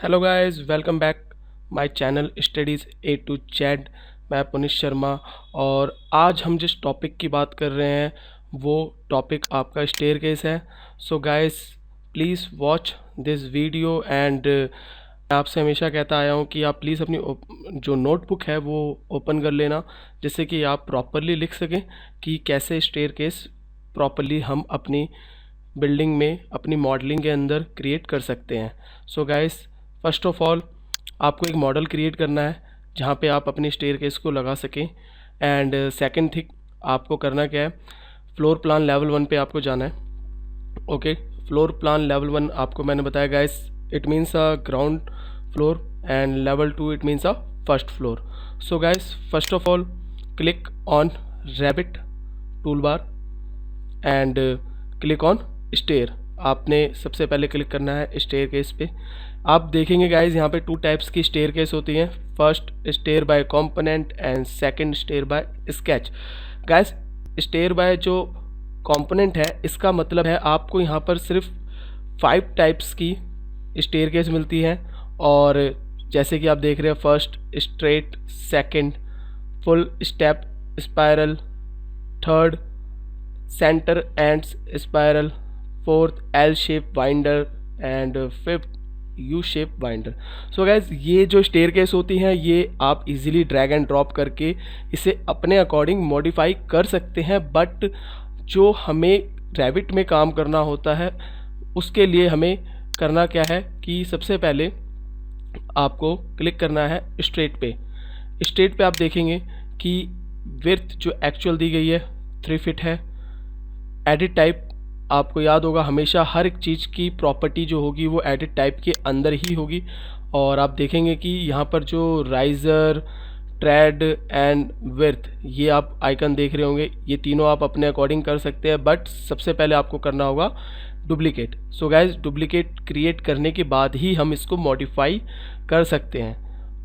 Hello guys, welcome back my channel studies A to Z. मैं पुनीत शर्मा और आज हम जिस टॉपिक की बात कर रहे हैं वो टॉपिक आपका स्टेयरकेस है। So guys, please watch this video and मैं आपसे हमेशा कहता आया हूँ कि आप प्लीज़ अपनी जो नोटबुक है वो ओपन कर लेना, जिससे कि आप प्रॉपरली लिख सकें कि कैसे स्टेयरकेस प्रॉपरली हम अपनी बिल्डिंग में अपनी मॉडलिंग के अंदर क्रिएट कर सकते हैं। सो गाइस, फर्स्ट ऑफ ऑल आपको एक मॉडल क्रिएट करना है जहाँ पे आप अपने स्टेयरकेस को लगा सकें। एंड सेकंड थिंग आपको करना क्या है, फ्लोर प्लान लेवल 1 पे आपको जाना है। ओके, फ्लोर प्लान लेवल 1 आपको मैंने बताया guys, it means a ground floor and level 2 it means a first floor. So guys, first of all click on rabbit tool bar and click on stair. आपने सबसे पहले click करना है staircase पे। आप देखेंगे गाइज यहाँ पे 2 टाइप्स की स्टेयरकेस होती हैं, first stair by component and second stair by sketch. Guys, stair by जो कंपोनेंट है इसका मतलब है आपको यहाँ पर सिर्फ 5 टाइप्स की स्टेयरकेस मिलती हैं। और जैसे कि आप देख रहे हैं, first straight, second full step spiral, third centre and spiral, fourth L shape winder and fifth U shape winder. So guys, ये जो स्टेयरकेस होती हैं ये आप इजीली ड्रैग एंड ड्रॉप करके इसे अपने अकॉर्डिंग मॉडिफाई कर सकते हैं, बट जो हमें रैबिट में काम करना होता है उसके लिए हमें करना क्या है कि सबसे पहले आपको क्लिक करना है स्ट्रेट पे। स्ट्रेट पे आप देखेंगे कि विड्थ जो एक्चुअल दी गई है 3 फीट है। एडिट टाइप आपको याद होगा, हमेशा हर एक चीज़ की प्रॉपर्टी जो होगी वो एडिट टाइप के अंदर ही होगी। और आप देखेंगे कि यहाँ पर जो राइज़र, ट्रेड एंड विड्थ, ये आप आइकन देख रहे होंगे, ये तीनों आप अपने अकॉर्डिंग कर सकते हैं, बट सबसे पहले आपको करना होगा duplicate. So guys, duplicate create करने के बाद ही हम इसको मॉडिफाई कर सकते हैं।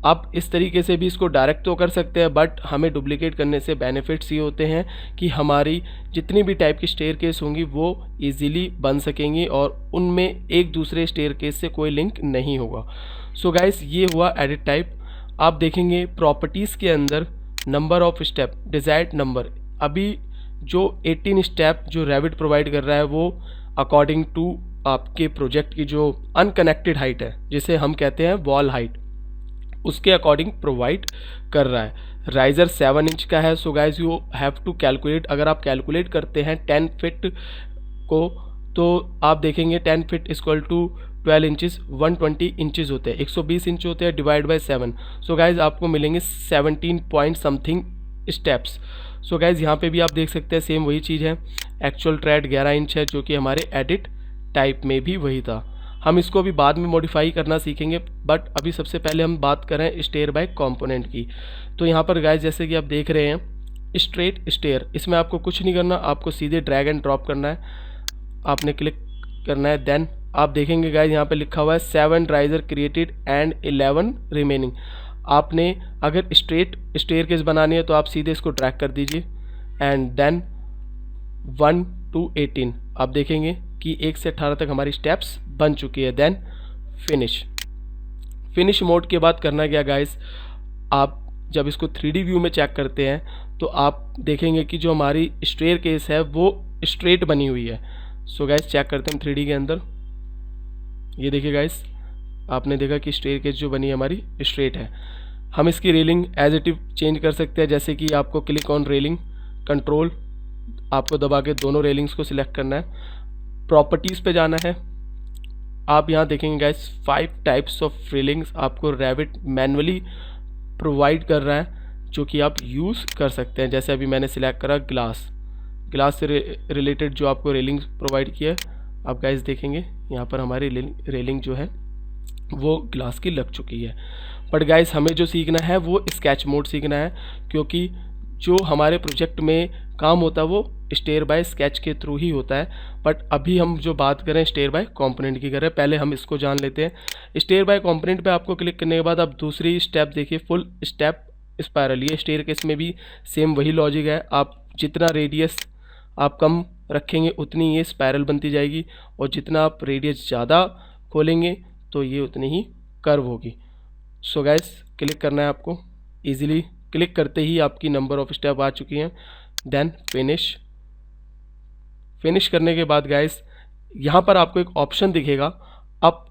आप इस तरीके से भी इसको डायरेक्ट तो कर सकते हैं, बट हमें डुप्लीकेट करने से बेनिफिट्स ये होते हैं कि हमारी जितनी भी टाइप की स्टेयरकेस होंगी वो इजीली बन सकेंगी और उनमें एक दूसरे स्टेयरकेस से कोई लिंक नहीं होगा। सो गाइस, ये हुआ एडिट टाइप। आप देखेंगे प्रॉपर्टीज़ के अंदर number of step, desired number, अभी जो 18 स्टेप जो रैबिट प्रोवाइड कर रहा है वो अकॉर्डिंग टू आपके प्रोजेक्ट की जो अनकनेक्टेड हाइट है, जिसे हम कहते हैं वॉल हाइट, उसके अकॉर्डिंग प्रोवाइड कर रहा है। राइज़र 7 इंच का है। So guys, you have to calculate. अगर आप कैलकुलेट करते हैं 10 फीट को तो आप देखेंगे 10 feet equal to 12 inches, 120 inches होते हैं, 120 इंच होते हैं, डिवाइड बाय 7। सो गाइज, आपको मिलेंगे 17 point something steps. So guys, यहाँ पे भी आप देख सकते हैं सेम वही चीज़ है। एक्चुअल ट्रेड 11 इंच है जो कि हमारे एडिट टाइप में भी वही था। हम इसको अभी बाद में मॉडिफाई करना सीखेंगे, बट अभी सबसे पहले हम बात करें स्टेयर बाय कंपोनेंट की। तो यहाँ पर गाइस, जैसे कि आप देख रहे हैं स्ट्रेट स्टेयर, इसमें आपको कुछ नहीं करना, आपको सीधे ड्रैग एंड ड्रॉप करना है, आपने क्लिक करना है। देन आप देखेंगे गाइस यहाँ पे लिखा हुआ है 7 राइजर क्रिएटेड एंड 11 रिमेनिंग। आपने अगर स्ट्रेट स्टेयरकेस बनानी है तो आप सीधे इसको ड्रैग कर दीजिए एंड देन 1 to 18 आप देखेंगे कि 1 से 18 तक हमारी स्टेप्स बन चुकी है। देन फिनिश मोड के बाद करना क्या गाइस, आप जब इसको 3D व्यू में चेक करते हैं तो आप देखेंगे कि जो हमारी स्टेयरकेस है वो स्ट्रेट बनी हुई है। सो गाइस, चेक करते हैं 3D के अंदर। ये देखिए गाइस, आपने देखा कि स्टेयरकेस जो बनी है हमारी स्ट्रेट है। हम इसकी railing as it is change कर सकते हैं, जैसे कि आपको क्लिक ऑन रेलिंग, कंट्रोल आपको दबा के दोनों रेलिंग्स को सिलेक्ट करना है, प्रॉपर्टीज़ पे जाना है। आप यहाँ देखेंगे गाइस 5 टाइप्स ऑफ रेलिंग्स आपको रैबिट मैनुअली प्रोवाइड कर रहा है जो कि आप यूज़ कर सकते हैं। जैसे अभी मैंने सिलेक्ट करा ग्लास से रिलेटेड जो आपको रेलिंग प्रोवाइड किया है, आप गाइस देखेंगे यहाँ पर हमारी रेलिंग जो है वो ग्लास की लग चुकी है। बट गाइस, हमें जो सीखना है वो स्केच मोड सीखना है, क्योंकि जो हमारे प्रोजेक्ट में काम होता है वो स्टेयर बाय स्केच के थ्रू ही होता है। बट अभी हम जो बात करें स्टेयर बाय कंपोनेंट की करें, पहले हम इसको जान लेते हैं। स्टेयर बाय कंपोनेंट पे आपको क्लिक करने के बाद आप दूसरी स्टेप देखिए, फुल स्टेप स्पायरल। ये स्टेयरकेस में भी सेम वही लॉजिक है, आप जितना रेडियस आप कम रखेंगे उतनी ये स्पायरल बनती जाएगी और जितना आप रेडियस ज़्यादा खोलेंगे तो ये उतनी ही कर्व होगी। सो गाइस क्लिक करना है आपको, इजीली क्लिक करते ही आपकी नंबर ऑफ स्टेप आ चुकी हैं। देन फिनिश करने के बाद गाइस यहाँ पर आपको एक ऑप्शन दिखेगा अप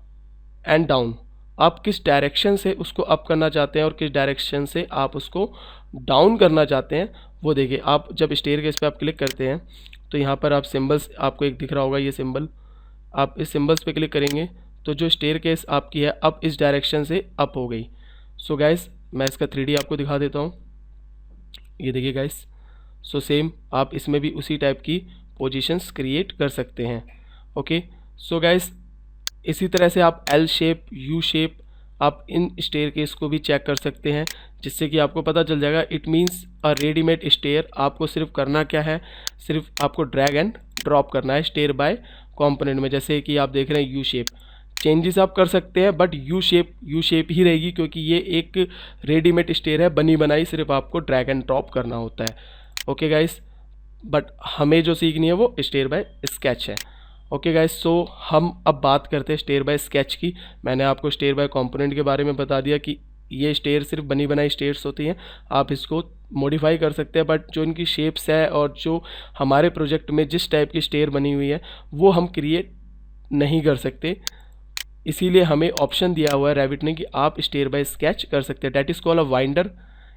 एंड डाउन। आप किस डायरेक्शन से उसको अप करना चाहते हैं और किस डायरेक्शन से आप उसको डाउन करना चाहते हैं वो देखिए। आप जब स्टेयरकेस पे आप क्लिक करते हैं तो यहाँ पर आप सिंबल्स, आपको एक दिख रहा होगा ये सिंबल, आप इस सिंबल्स पे क्लिक करेंगे तो जो स्टेयरकेस आपकी है अब इस डायरेक्शन से अप हो गई। सो गाइस मैं इसका 3D आपको दिखा देता हूँ, ये देखिए गाइस। सो सेम आप इसमें भी उसी टाइप की पोजीशंस क्रिएट कर सकते हैं। ओके सो गाइस इसी तरह से आप एल शेप, यू शेप, आप इन स्टेयरकेस को भी चेक कर सकते हैं, जिससे कि आपको पता चल जाएगा। It means a readymade stair. आपको सिर्फ करना क्या है, सिर्फ आपको ड्रैग एंड ड्रॉप करना है स्टेयर बाय कंपोनेंट में। जैसे कि आप देख रहे हैं यू शेप, चेंजेस आप कर सकते हैं बट यू शेप ही रहेगी, क्योंकि ये एक रेडीमेड स्टेयर है, बनी बनाई, सिर्फ आपको ड्रैग एंड ड्रॉप करना होता है। ओके गाइस, बट हमें जो सीखनी है वो स्टेयर बाय स्केच है। ओके गाइस, सो हम अब बात करते हैं स्टेयर बाय स्केच की। मैंने आपको स्टेयर बाय कंपोनेंट के बारे में बता दिया कि ये स्टेयर सिर्फ बनी बनाई स्टेयर्स होती हैं, आप इसको मॉडिफाई कर सकते हैं, बट जो इनकी शेप्स है और जो हमारे प्रोजेक्ट में जिस टाइप की स्टेयर बनी हुई है वो हम क्रिएट नहीं कर सकते। इसीलिए हमें ऑप्शन दिया हुआ है रैबिट ने कि आप स्टेयर बाय स्केच कर सकते हैं। That is called a winder,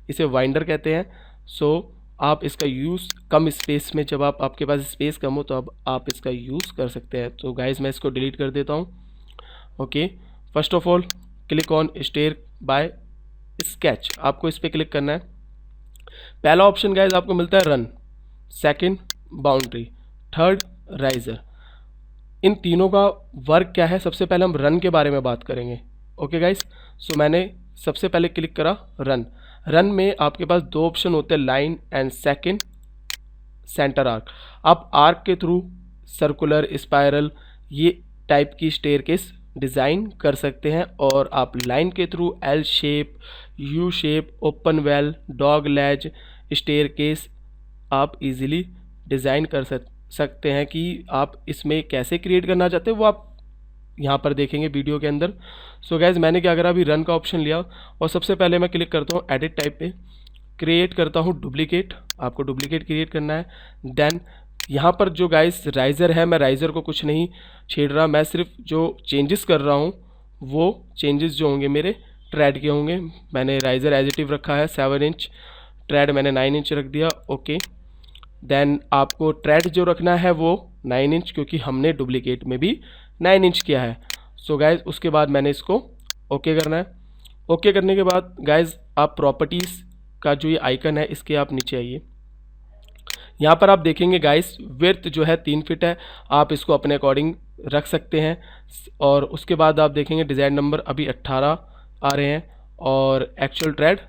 इसे वाइंडर कहते हैं। सो आप इसका यूज़ कम स्पेस में, जब आपके पास स्पेस कम हो तो अब आप इसका यूज़ कर सकते हैं। तो गाइस मैं इसको डिलीट कर देता हूँ। Okay, first of all click on stair by sketch, आपको इस पर क्लिक करना है। पहला ऑप्शन गाइस आपको मिलता है run, second boundary, third riser. इन तीनों का वर्क क्या है, सबसे पहले हम रन के बारे में बात करेंगे। ओके गाइस, सो मैंने सबसे पहले क्लिक करा रन। रन में आपके पास दो ऑप्शन होते हैं, line and second centre arc. आप आर्क के थ्रू सर्कुलर, स्पाइरल, ये टाइप की स्टेयरकेस डिज़ाइन कर सकते हैं, और आप लाइन के through L shape, U shape, open well, dog leg staircase आप इजीली डिज़ाइन कर सकते हैं। कि आप इसमें कैसे क्रिएट करना चाहते हैं वो आप यहाँ पर देखेंगे वीडियो के अंदर। सो गाइज मैंने क्या करा, अभी रन का ऑप्शन लिया और सबसे पहले मैं क्लिक करता हूँ एडिट टाइप पे, क्रिएट करता हूँ डुप्लीकेट, आपको डुप्लीकेट क्रिएट करना है। देन यहाँ पर जो गाइज राइज़र है, मैं राइज़र को कुछ नहीं छेड़ रहा, मैं सिर्फ जो चेंजेस कर रहा हूँ वो चेंजेस जो होंगे मेरे ट्रेड के होंगे। मैंने राइज़र एज इट इव रखा है 7 इंच, ट्रेड मैंने 9 इंच रख दिया। ओके, देन आपको ट्रेड जो रखना है वो 9 इंच, क्योंकि हमने डुप्लीकेट में भी 9 इंच किया है। सो गाइज उसके बाद मैंने इसको ओके करना है। ओके करने के बाद गाइज आप प्रॉपर्टीज़ का जो ये आइकन है इसके आप नीचे आइए। यहाँ पर आप देखेंगे गाइज विड्थ जो है 3 फीट है, आप इसको अपने अकॉर्डिंग रख सकते हैं। और उसके बाद आप देखेंगे डिज़ाइन नंबर अभी 18 आ रहे हैं और एक्चुअल ट्रेड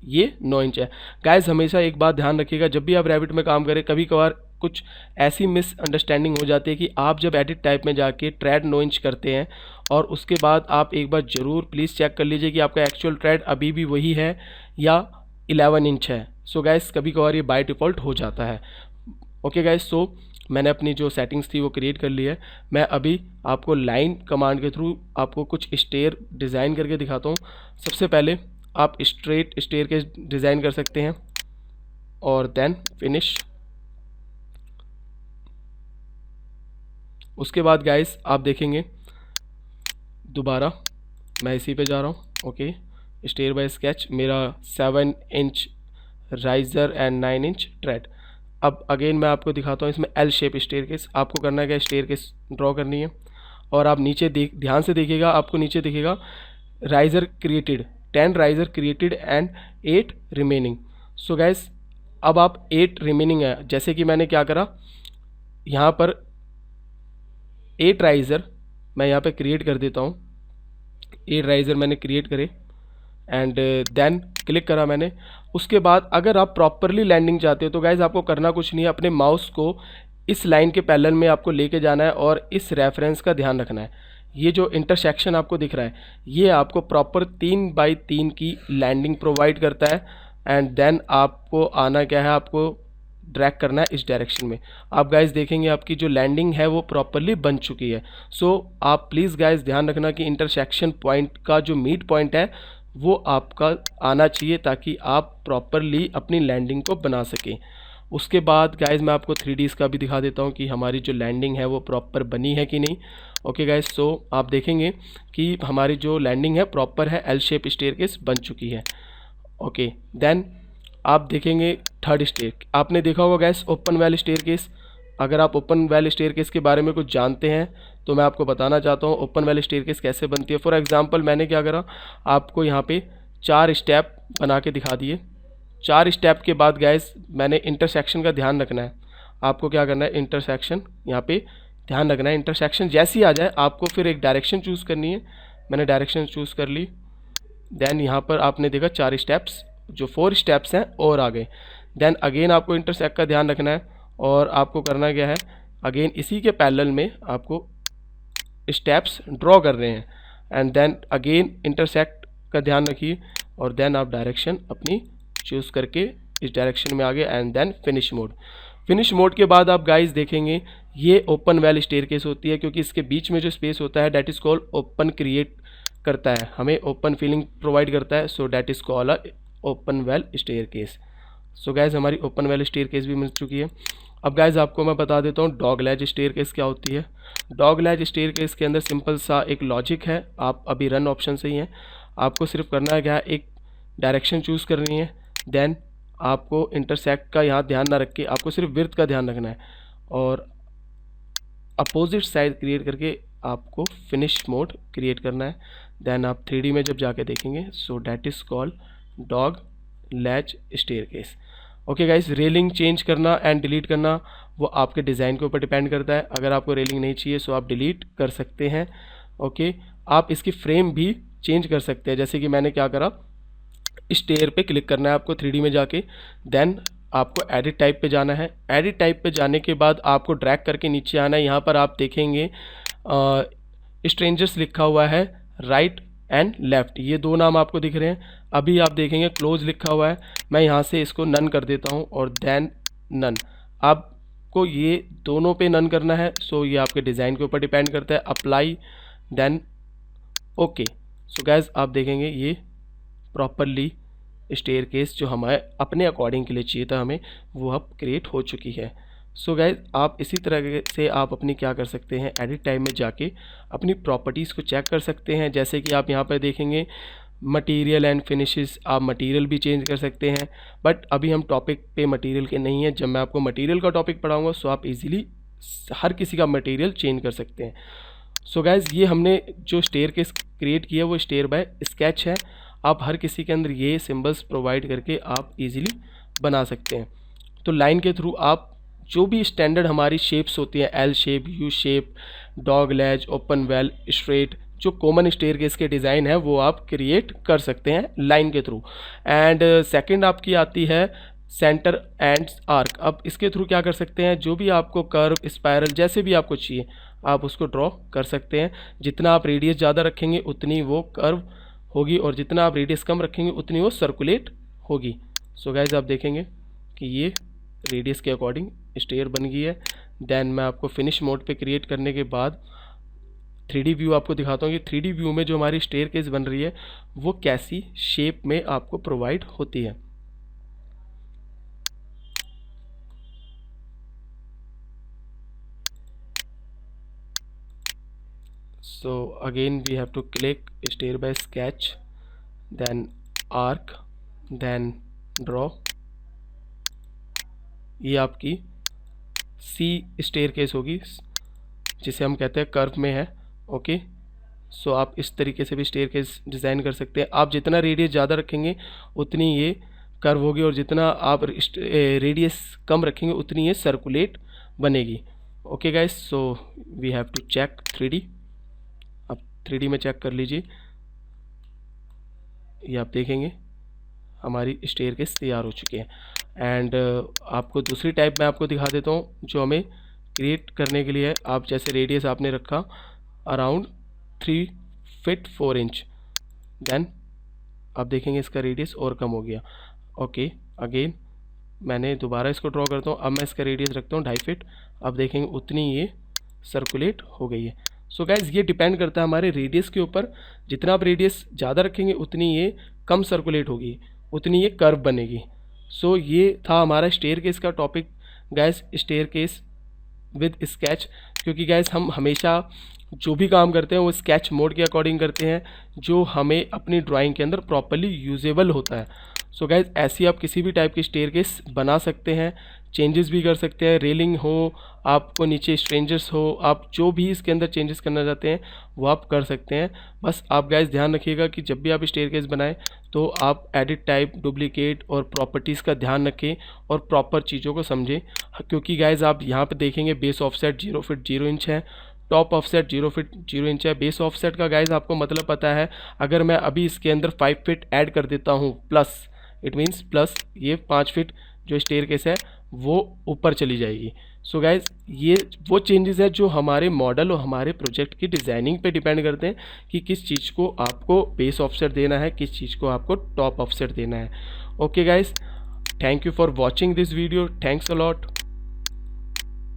ये 9 इंच है। गाइज हमेशा एक बात ध्यान रखिएगा, जब भी आप रैबिट में काम करें, कभी कभार कुछ ऐसी मिसअंडरस्टैंडिंग हो जाती है कि आप जब एडिट टाइप में जाके ट्रेड 9 इंच करते हैं और उसके बाद आप एक बार ज़रूर प्लीज़ चेक कर लीजिए कि आपका एक्चुअल ट्रेड अभी भी वही है या 11 इंच है। सो गाइज कभी कभार ये बाय डिफ़ॉल्ट हो जाता है। ओके गाइज, सो मैंने अपनी जो सेटिंग्स थी वो क्रिएट कर ली है। मैं अभी आपको लाइन कमांड के थ्रू आपको कुछ स्टेयर डिज़ाइन करके दिखाता हूँ। सबसे पहले आप स्ट्रेट स्टेयर के डिज़ाइन कर सकते हैं और देन फिनिश। उसके बाद गाइस आप देखेंगे दोबारा मैं इसी पे जा रहा हूँ। ओके, स्टेयर बाय स्केच, मेरा 7 inch riser and 9 inch trade. अब अगेन मैं आपको दिखाता हूँ इसमें एल शेप स्टेयरकेस। आपको करना है क्या, स्टेयरकेस ड्रॉ करनी है और आप नीचे ध्यान से देखिएगा, आपको नीचे दिखेगा riser created, 10 riser created and 8 remaining. So guys अब आप 8 रिमेनिंग है, जैसे कि मैंने क्या करा, यहाँ पर 8 राइज़र मैं यहाँ पे क्रिएट कर देता हूँ। 8 राइज़र मैंने क्रिएट करे एंड देन क्लिक करा मैंने। उसके बाद अगर आप प्रॉपरली लैंडिंग चाहते हो तो गाइज आपको करना कुछ नहीं है, अपने माउस को इस लाइन के पैरेलल में आपको लेके जाना है और इस रेफरेंस का ध्यान रखना है। ये जो इंटरसेक्शन आपको दिख रहा है ये आपको प्रॉपर 3x3 की लैंडिंग प्रोवाइड करता है। एंड देन आपको आना क्या है, आपको ड्रैग करना है इस डायरेक्शन में। आप गाइस देखेंगे आपकी जो लैंडिंग है वो प्रॉपरली बन चुकी है। सो आप प्लीज़ गाइस ध्यान रखना कि इंटरसेक्शन पॉइंट का जो मीट पॉइंट है वो आपका आना चाहिए ताकि आप प्रॉपरली अपनी लैंडिंग को बना सकें। उसके बाद गाइस मैं आपको 3Ds का भी दिखा देता हूँ कि हमारी जो लैंडिंग है वो प्रॉपर बनी है कि नहीं। ओके गाइस, सो आप देखेंगे कि हमारी जो लैंडिंग है प्रॉपर है, एल शेप स्टेयरकेस बन चुकी है। ओके, देन आप देखेंगे थर्ड स्टेयर, आपने देखा होगा गैस ओपन वेल स्टेयरकेस। अगर आप ओपन वेल स्टेयरकेस के बारे में कुछ जानते हैं तो मैं आपको बताना चाहता हूँ ओपन वेल स्टेयरकेस कैसे बनती है। फॉर एग्जांपल मैंने क्या करा, आपको यहाँ पे 4 स्टेप बना के दिखा दिए। 4 स्टेप के बाद गैस मैंने इंटरसेक्शन का ध्यान रखना है। आपको क्या करना है, इंटरसेक्शन यहाँ पे ध्यान रखना है। इंटरसेक्शन जैसे ही आ जाए आपको फिर एक डायरेक्शन चूज़ करनी है। मैंने डायरेक्शन चूज़ कर ली। देन यहाँ पर आपने देखा 4 स्टेप्स, जो 4 स्टेप्स हैं और आ गए। देन अगेन आपको इंटरसेक्ट का ध्यान रखना है और आपको करना क्या है, अगेन इसी के पैरेलल में आपको स्टेप्स ड्रॉ कर रहे हैं। एंड देन अगेन इंटरसेक्ट का ध्यान रखिए और देन आप डायरेक्शन अपनी चूज़ करके इस डायरेक्शन में आ गए। And then finish mode. Finish mode के बाद आप गाइस देखेंगे ये ओपन वेल स्टेयरकेस होती है, क्योंकि इसके बीच में जो स्पेस होता है that is called open create करता है, हमें ओपन फीलिंग प्रोवाइड करता है। So that is called a open well staircase. So guys हमारी ओपन वेल स्टेयरकेस भी मिल चुकी है। अब गाइस आपको मैं बता देता हूँ डॉग लेज स्टेयरकेस क्या होती है। डॉग लेज स्टेयरकेस के अंदर सिंपल सा एक लॉजिक है। आप अभी रन ऑप्शन से ही हैं, आपको सिर्फ करना है क्या है, एक डायरेक्शन चूज़ करनी है। देन आपको इंटरसेक्ट का यहाँ ध्यान ना रख के आपको सिर्फ विड्थ का ध्यान रखना है और अपोजिट साइड क्रिएट करके आपको फिनिश मोड क्रिएट करना है। देन आप 3D में जब जाके देखेंगे so that is called dog leg staircase. Okay guys, railing change करना एंड डिलीट करना वो आपके डिज़ाइन के ऊपर डिपेंड करता है। अगर आपको रेलिंग नहीं चाहिए सो आप डिलीट कर सकते हैं। ओके, आप इसकी फ्रेम भी चेंज कर सकते हैं। जैसे कि मैंने क्या करा, स्टेयर पे क्लिक करना है आपको 3D में जाके। देन आपको एडिट टाइप पे जाना है। एडिट टाइप पे जाने के बाद आपको ड्रैग करके नीचे आना है। यहाँ पर आप देखेंगे स्ट्रेंजर्स लिखा हुआ है, राइट एंड लेफ़्ट, ये 2 नाम आपको दिख रहे हैं। अभी आप देखेंगे क्लोज लिखा हुआ है, मैं यहाँ से इसको नन कर देता हूँ और देन नन। आपको ये दोनों पे नन करना है। सो ये आपके डिज़ाइन के ऊपर डिपेंड करता है। Apply then okay. So guys आप देखेंगे ये प्रॉपरली स्टेयरकेस जो हमारे अपने अकॉर्डिंग के लिए चाहिए था हमें, वो अब क्रिएट हो चुकी है। सो गाइस आप इसी तरह से आप अपनी क्या कर सकते हैं, एडिट टाइम में जाके अपनी प्रॉपर्टीज़ को चेक कर सकते हैं। जैसे कि आप यहाँ पर देखेंगे मटेरियल एंड फिनिशेस, आप मटेरियल भी चेंज कर सकते हैं। बट अभी हम टॉपिक पे मटेरियल के नहीं है। जब मैं आपको मटेरियल का टॉपिक पढ़ाऊँगा सो आप इजीली हर किसी का मटेरियल चेंज कर सकते हैं। सो गाइस ये हमने जो स्टेयरकेस क्रिएट किया वो स्टेयर बाय स्केच है। आप हर किसी के अंदर ये सिंबल्स प्रोवाइड करके आप इजीली बना सकते हैं। तो लाइन के थ्रू आप जो भी स्टैंडर्ड हमारी शेप्स होती हैं, L shape, U shape, dog leg, open well, straight, जो कॉमन स्टेयरकेस के डिज़ाइन है वो आप क्रिएट कर सकते हैं लाइन के थ्रू। एंड सेकंड आपकी आती है सेंटर एंड आर्क। अब इसके थ्रू क्या कर सकते हैं, जो भी आपको कर्व, स्पायरल, जैसे भी आपको चाहिए आप उसको ड्रॉ कर सकते हैं। जितना आप रेडियस ज़्यादा रखेंगे उतनी वो कर्व होगी और जितना आप रेडियस कम रखेंगे उतनी वो सर्कुलेट होगी। सो गाइस आप देखेंगे कि ये रेडियस के अकॉर्डिंग स्टेयर बन गई है। देन मैं आपको फिनिश मोड पे क्रिएट करने के बाद 3D व्यू आपको दिखाता हूँ कि 3D व्यू में जो हमारी स्टेयरकेस बन रही है वो कैसी शेप में आपको प्रोवाइड होती है। So again we have to click stair by sketch, then arc, then draw। ये आपकी सी स्टेयरकेस होगी जिसे हम कहते हैं कर्व में है। ओके, सो आप इस तरीके से भी स्टेयरकेस डिज़ाइन कर सकते हैं। आप जितना रेडियस ज़्यादा रखेंगे उतनी ये कर्व होगी और जितना आप रेडियस कम रखेंगे उतनी ये सर्कुलेट बनेगी। Okay guys, so we have to check 3D। आप 3D में चेक कर लीजिए, ये आप देखेंगे हमारी स्टेयरकेस तैयार हो चुकी है। एंड आपको दूसरी टाइप मैं आपको दिखा देता हूँ जो हमें क्रिएट करने के लिए है। आप जैसे रेडियस आपने रखा अराउंड 3 फीट 4 इंच, देन आप देखेंगे इसका रेडियस और कम हो गया। ओके, अगेन मैंने दोबारा इसको ड्रॉ करता हूँ। अब मैं इसका रेडियस रखता हूँ 2.5 फीट। अब देखेंगे उतनी ये सर्कुलेट हो गई है। सो गाइज ये डिपेंड करता है हमारे रेडियस के ऊपर। जितना आप रेडियस ज़्यादा रखेंगे उतनी ये कम सर्कुलेट होगी, उतनी ये कर्व बनेगी। सो ये था हमारा स्टेयरकेस का topic guys, staircase with sketch. क्योंकि गाइज हम हमेशा जो भी काम करते हैं वो स्केच मोड के अकॉर्डिंग करते हैं, जो हमें अपनी ड्राइंग के अंदर प्रॉपर्ली यूजेबल होता है। सो गाइज ऐसी आप किसी भी टाइप की स्टेयरकेस बना सकते हैं, चेंजेस भी कर सकते हैं। रेलिंग हो, आपको नीचे स्ट्रेंजर्स हो, आप जो भी इसके अंदर चेंजेस करना चाहते हैं वो आप कर सकते हैं। बस आप गाइज ध्यान रखिएगा कि जब भी आप स्टेयरकेस बनाएं तो आप एडिट टाइप, डुप्लीकेट और प्रॉपर्टीज़ का ध्यान रखें और प्रॉपर चीज़ों को समझें। क्योंकि गाइज आप यहाँ पे देखेंगे बेस ऑफसेट 0 फीट 0 इंच है, टॉप ऑफसेट 0 फीट 0 इंच है। बेस ऑफसेट का गाइज आपको मतलब पता है, अगर मैं अभी इसके अंदर 5 फीट ऐड कर देता हूँ प्लस, इट मीन्स प्लस ये 5 फीट जो स्टेयरकेस है वो ऊपर चली जाएगी। सो गाइज ये वो चेंजेस है जो हमारे मॉडल और हमारे प्रोजेक्ट की डिज़ाइनिंग पे डिपेंड करते हैं कि किस चीज़ को आपको बेस ऑफसेट देना है, किस चीज़ को आपको टॉप ऑफसेट देना है। Okay guys, thank you for watching this video, thanks a lot.